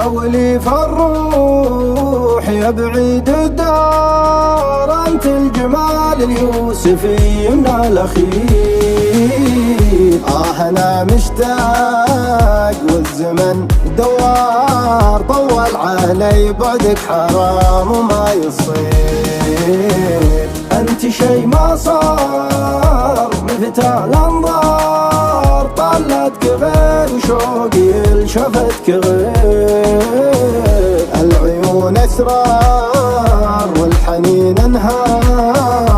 ولي فالروح يا بعيد الدار، انت الجمال اليوسفي من الاخير. انا مشتاق والزمن دوار، طول علي بعدك حرام وما يصير. انت شي ما صار مثال انظار، طلتك غير وشوقي لشفتك غير. العيون اسرار والحنين انهار،